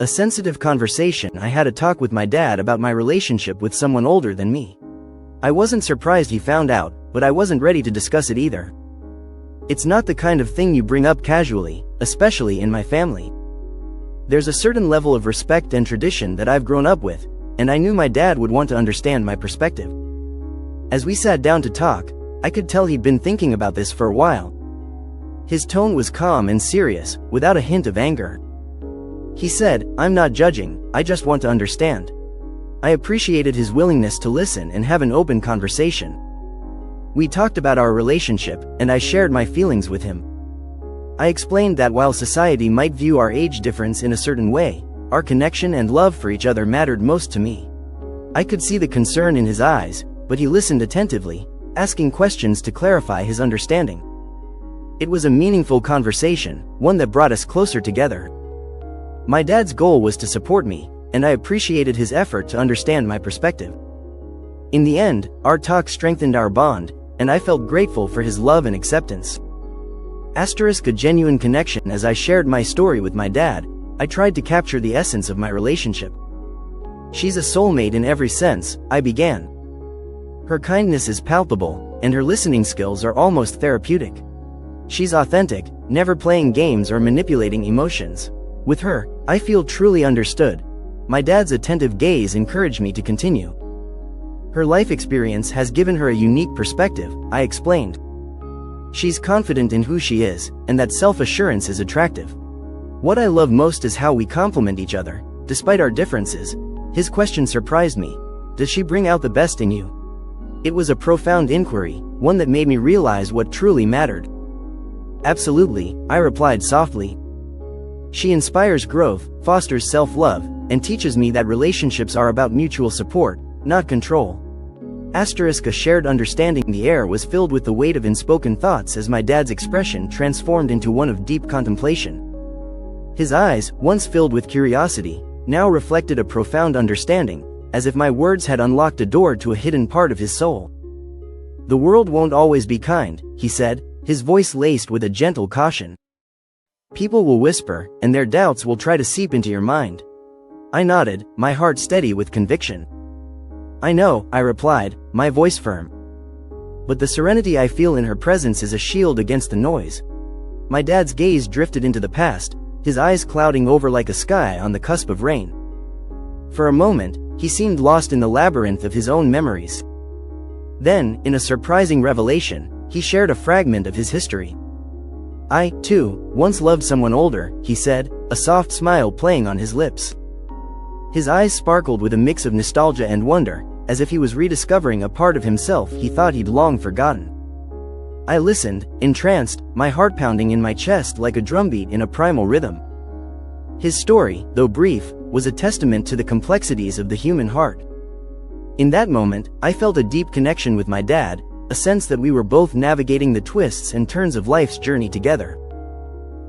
a sensitive conversation. I had a talk with my dad about my relationship with someone older than me. I wasn't surprised he found out, but I wasn't ready to discuss it either. It's not the kind of thing you bring up casually, especially in my family. There's a certain level of respect and tradition that I've grown up with, and I knew my dad would want to understand my perspective. As we sat down to talk, I could tell he'd been thinking about this for a while. His tone was calm and serious, without a hint of anger. He said, "I'm not judging, I just want to understand." I appreciated his willingness to listen and have an open conversation. We talked about our relationship, and I shared my feelings with him. I explained that while society might view our age difference in a certain way, our connection and love for each other mattered most to me. I could see the concern in his eyes, but he listened attentively, asking questions to clarify his understanding. It was a meaningful conversation, one that brought us closer together. My dad's goal was to support me, and I appreciated his effort to understand my perspective. In the end, our talk strengthened our bond, and I felt grateful for his love and acceptance. A genuine connection. As I shared my story with my dad, I tried to capture the essence of my relationship. "She's a soulmate in every sense," I began. "Her kindness is palpable, and her listening skills are almost therapeutic. She's authentic, never playing games or manipulating emotions. With her, I feel truly understood." My dad's attentive gaze encouraged me to continue. "Her life experience has given her a unique perspective," I explained. "She's confident in who she is, and that self-assurance is attractive. What I love most is how we complement each other, despite our differences." His question surprised me. "Does she bring out the best in you?" It was a profound inquiry, one that made me realize what truly mattered. "Absolutely," I replied softly. "She inspires growth, fosters self-love, and teaches me that relationships are about mutual support, not control." A shared understanding. The air was filled with the weight of unspoken thoughts as my dad's expression transformed into one of deep contemplation. His eyes, once filled with curiosity, now reflected a profound understanding, as if my words had unlocked a door to a hidden part of his soul. "The world won't always be kind," he said, his voice laced with a gentle caution. "People will whisper, and their doubts will try to seep into your mind." I nodded, my heart steady with conviction. "I know," I replied, my voice firm. "But the serenity I feel in her presence is a shield against the noise." My dad's gaze drifted into the past, his eyes clouding over like a sky on the cusp of rain. For a moment, he seemed lost in the labyrinth of his own memories. Then, in a surprising revelation, he shared a fragment of his history. "I, too, once loved someone older," he said, a soft smile playing on his lips. His eyes sparkled with a mix of nostalgia and wonder, as if he was rediscovering a part of himself he thought he'd long forgotten. I listened, entranced, my heart pounding in my chest like a drumbeat in a primal rhythm. His story, though brief, was a testament to the complexities of the human heart. In that moment, I felt a deep connection with my dad, a sense that we were both navigating the twists and turns of life's journey together.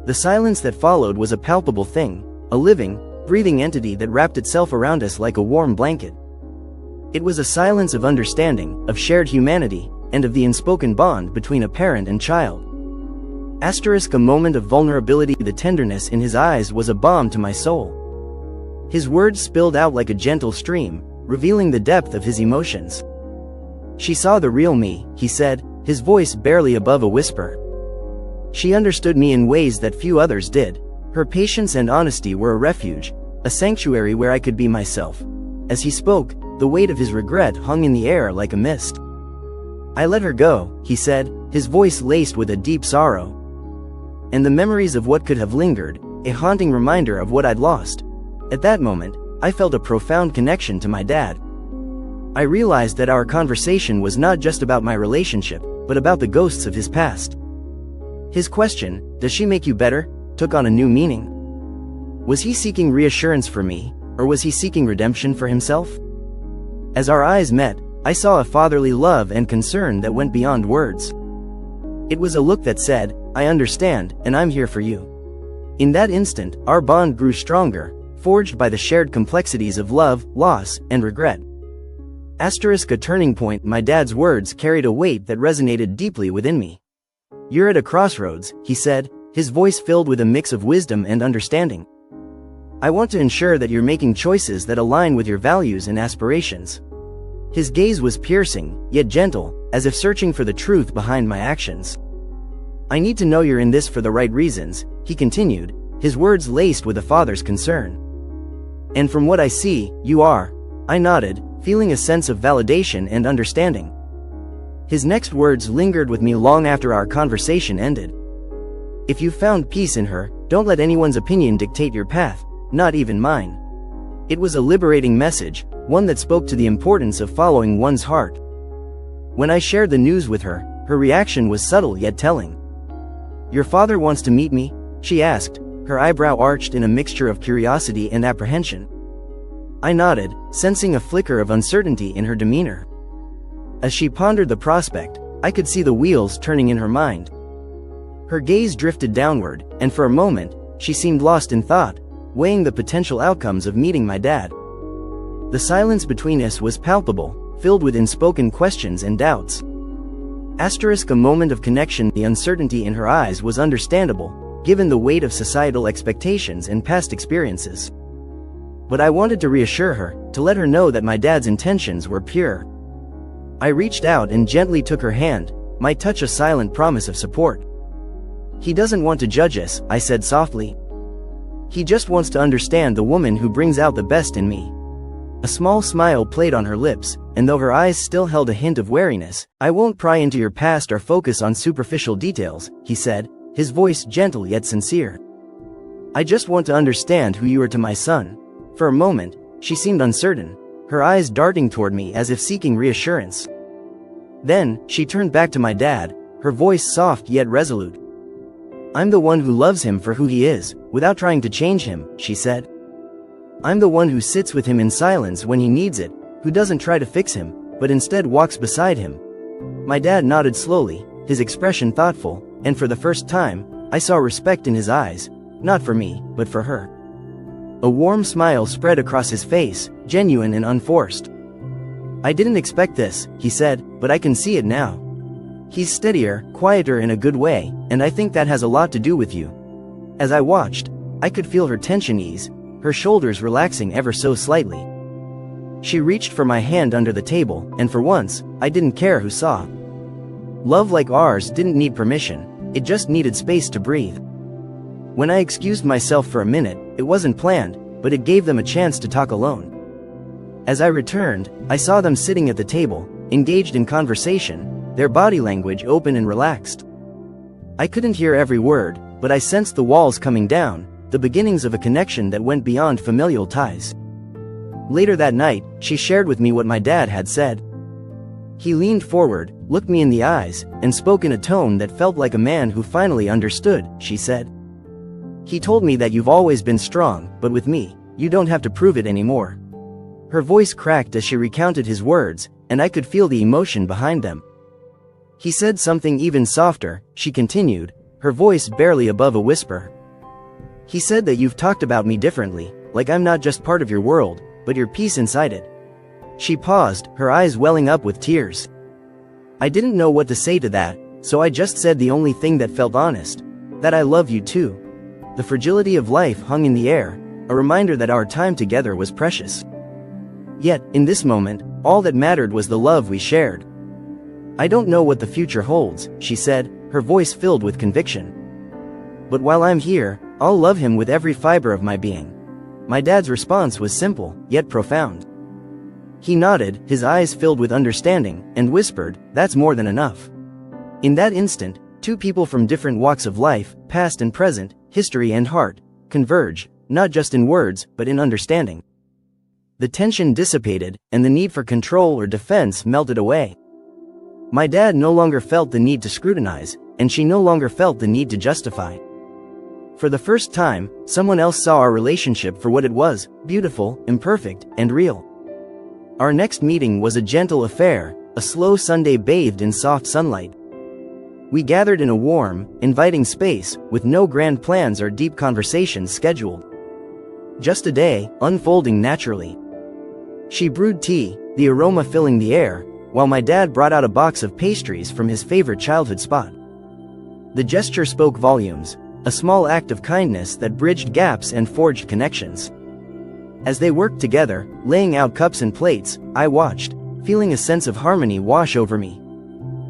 The silence that followed was a palpable thing, a living, breathing entity that wrapped itself around us like a warm blanket. It was a silence of understanding, of shared humanity, and of the unspoken bond between a parent and child. A moment of vulnerability. The tenderness in his eyes was a balm to my soul. His words spilled out like a gentle stream, revealing the depth of his emotions. "She saw the real me," he said, his voice barely above a whisper. "She understood me in ways that few others did. Her patience and honesty were a refuge, a sanctuary where I could be myself." As he spoke, the weight of his regret hung in the air like a mist. "I let her go," he said, his voice laced with a deep sorrow. And the memories of what could have lingered, a haunting reminder of what I'd lost. At that moment, I felt a profound connection to my dad. I realized that our conversation was not just about my relationship, but about the ghosts of his past. His question, "Does she make you better?" took on a new meaning. Was he seeking reassurance for me, or was he seeking redemption for himself? As our eyes met, I saw a fatherly love and concern that went beyond words. It was a look that said, "I understand, and I'm here for you." In that instant, our bond grew stronger, forged by the shared complexities of love, loss, and regret. A turning point. My dad's words carried a weight that resonated deeply within me. "You're at a crossroads," he said, his voice filled with a mix of wisdom and understanding. I want to ensure that you're making choices that align with your values and aspirations." His gaze was piercing, yet gentle, as if searching for the truth behind my actions. "I need to know you're in this for the right reasons," he continued, his words laced with a father's concern. "And from what I see, you are." I nodded, feeling a sense of validation and understanding. His next words lingered with me long after our conversation ended. "If you've found peace in her, don't let anyone's opinion dictate your path, not even mine." It was a liberating message, one that spoke to the importance of following one's heart. When I shared the news with her, her reaction was subtle yet telling. "Your father wants to meet me?" she asked, her eyebrow arched in a mixture of curiosity and apprehension. I nodded, sensing a flicker of uncertainty in her demeanor. As she pondered the prospect, I could see the wheels turning in her mind. Her gaze drifted downward, and for a moment, she seemed lost in thought, weighing the potential outcomes of meeting my dad. The silence between us was palpable, filled with unspoken questions and doubts. A moment of connection. The uncertainty in her eyes was understandable, given the weight of societal expectations and past experiences. But I wanted to reassure her, to let her know that my dad's intentions were pure. I reached out and gently took her hand, my touch a silent promise of support. "He doesn't want to judge us," I said softly. "He just wants to understand the woman who brings out the best in me." A small smile played on her lips, and though her eyes still held a hint of wariness, "I won't pry into your past or focus on superficial details," he said, his voice gentle yet sincere. "I just want to understand who you are to my son." For a moment, she seemed uncertain, her eyes darting toward me as if seeking reassurance. Then, she turned back to my dad, her voice soft yet resolute. "I'm the one who loves him for who he is, without trying to change him," she said. "I'm the one who sits with him in silence when he needs it, who doesn't try to fix him, but instead walks beside him." My dad nodded slowly, his expression thoughtful, and for the first time, I saw respect in his eyes, not for me, but for her. A warm smile spread across his face, genuine and unforced. "I didn't expect this," he said, "but I can see it now. He's steadier, quieter in a good way, and I think that has a lot to do with you." As I watched, I could feel her tension ease, her shoulders relaxing ever so slightly. She reached for my hand under the table, and for once, I didn't care who saw. Love like ours didn't need permission, it just needed space to breathe. When I excused myself for a minute, it wasn't planned, but it gave them a chance to talk alone. As I returned, I saw them sitting at the table, engaged in conversation, their body language open and relaxed. I couldn't hear every word, but I sensed the walls coming down, the beginnings of a connection that went beyond familial ties. Later that night, she shared with me what my dad had said. He leaned forward, looked me in the eyes, and spoke in a tone that felt like a man who finally understood, she said. "He told me that you've always been strong, but with me, you don't have to prove it anymore." Her voice cracked as she recounted his words, and I could feel the emotion behind them. "He said something even softer," she continued, her voice barely above a whisper. "He said that you've talked about me differently, like I'm not just part of your world, but your piece inside it." She paused, her eyes welling up with tears. I didn't know what to say to that, so I just said the only thing that felt honest, that I love you too. The fragility of life hung in the air, a reminder that our time together was precious. Yet, in this moment, all that mattered was the love we shared. "I don't know what the future holds," she said, her voice filled with conviction. "But while I'm here, I'll love him with every fiber of my being." My dad's response was simple, yet profound. He nodded, his eyes filled with understanding, and whispered, "That's more than enough." In that instant, two people from different walks of life, past and present, history and heart, converge, not just in words, but in understanding. The tension dissipated, and the need for control or defense melted away. My dad no longer felt the need to scrutinize, and she no longer felt the need to justify. For the first time, someone else saw our relationship for what it was, beautiful, imperfect, and real. Our next meeting was a gentle affair, a slow Sunday bathed in soft sunlight. We gathered in a warm, inviting space, with no grand plans or deep conversations scheduled. Just a day, unfolding naturally. She brewed tea, the aroma filling the air, while my dad brought out a box of pastries from his favorite childhood spot. The gesture spoke volumes, a small act of kindness that bridged gaps and forged connections. As they worked together, laying out cups and plates, I watched, feeling a sense of harmony wash over me.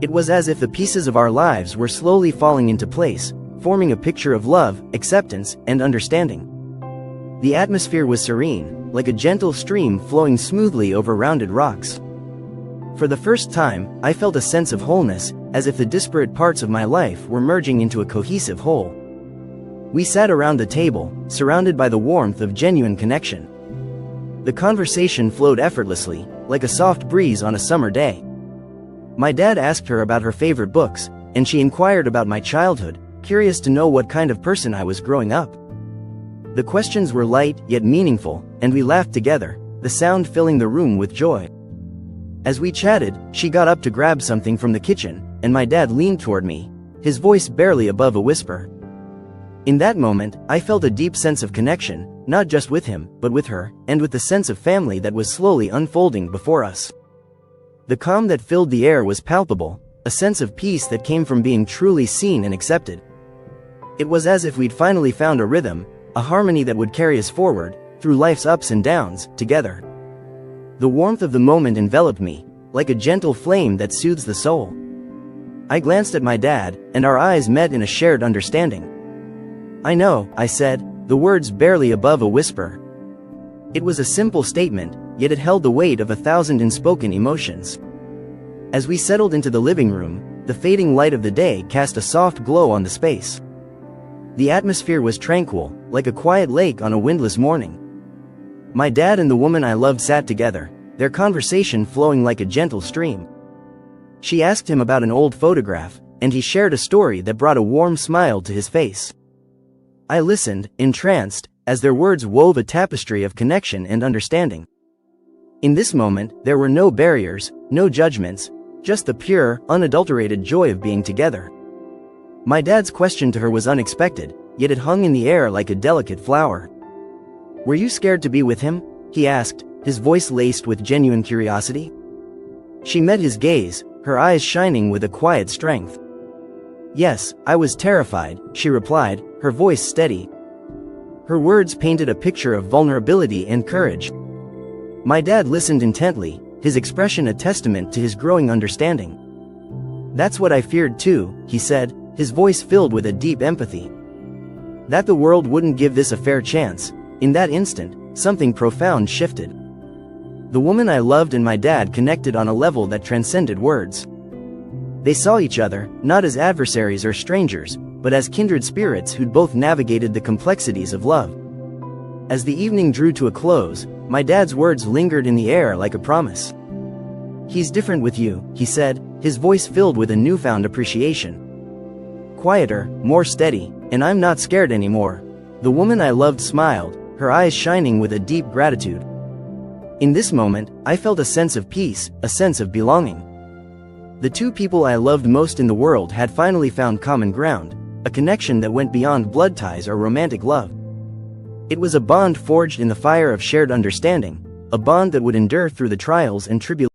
It was as if the pieces of our lives were slowly falling into place, forming a picture of love, acceptance, and understanding. The atmosphere was serene, like a gentle stream flowing smoothly over rounded rocks. For the first time, I felt a sense of wholeness, as if the disparate parts of my life were merging into a cohesive whole. We sat around the table, surrounded by the warmth of genuine connection. The conversation flowed effortlessly, like a soft breeze on a summer day. My dad asked her about her favorite books, and she inquired about my childhood, curious to know what kind of person I was growing up. The questions were light yet meaningful, and we laughed together, the sound filling the room with joy. As we chatted, she got up to grab something from the kitchen, and my dad leaned toward me, his voice barely above a whisper. In that moment, I felt a deep sense of connection, not just with him, but with her, and with the sense of family that was slowly unfolding before us. The calm that filled the air was palpable, a sense of peace that came from being truly seen and accepted. It was as if we'd finally found a rhythm, a harmony that would carry us forward, through life's ups and downs, together. The warmth of the moment enveloped me, like a gentle flame that soothes the soul. I glanced at my dad, and our eyes met in a shared understanding. "I know," I said, the words barely above a whisper. It was a simple statement, yet it held the weight of 1,000 unspoken emotions. As we settled into the living room, the fading light of the day cast a soft glow on the space. The atmosphere was tranquil, like a quiet lake on a windless morning. My dad and the woman I loved sat together, their conversation flowing like a gentle stream. She asked him about an old photograph, and he shared a story that brought a warm smile to his face. I listened, entranced, as their words wove a tapestry of connection and understanding. In this moment, there were no barriers, no judgments, just the pure, unadulterated joy of being together. My dad's question to her was unexpected, yet it hung in the air like a delicate flower. "Were you scared to be with him?" he asked, his voice laced with genuine curiosity. She met his gaze, her eyes shining with a quiet strength. "Yes, I was terrified," she replied, her voice steady. Her words painted a picture of vulnerability and courage. My dad listened intently, his expression a testament to his growing understanding. "That's what I feared too," he said, his voice filled with a deep empathy. That the world wouldn't give this a fair chance. In that instant, something profound shifted. The woman I loved and my dad connected on a level that transcended words. They saw each other, not as adversaries or strangers, but as kindred spirits who'd both navigated the complexities of love. As the evening drew to a close, my dad's words lingered in the air like a promise. "He's different with you," he said, his voice filled with a newfound appreciation. "Quieter, more steady, and I'm not scared anymore." The woman I loved smiled, her eyes shining with a deep gratitude. In this moment, I felt a sense of peace, a sense of belonging. The two people I loved most in the world had finally found common ground, a connection that went beyond blood ties or romantic love. It was a bond forged in the fire of shared understanding, a bond that would endure through the trials and tribulations.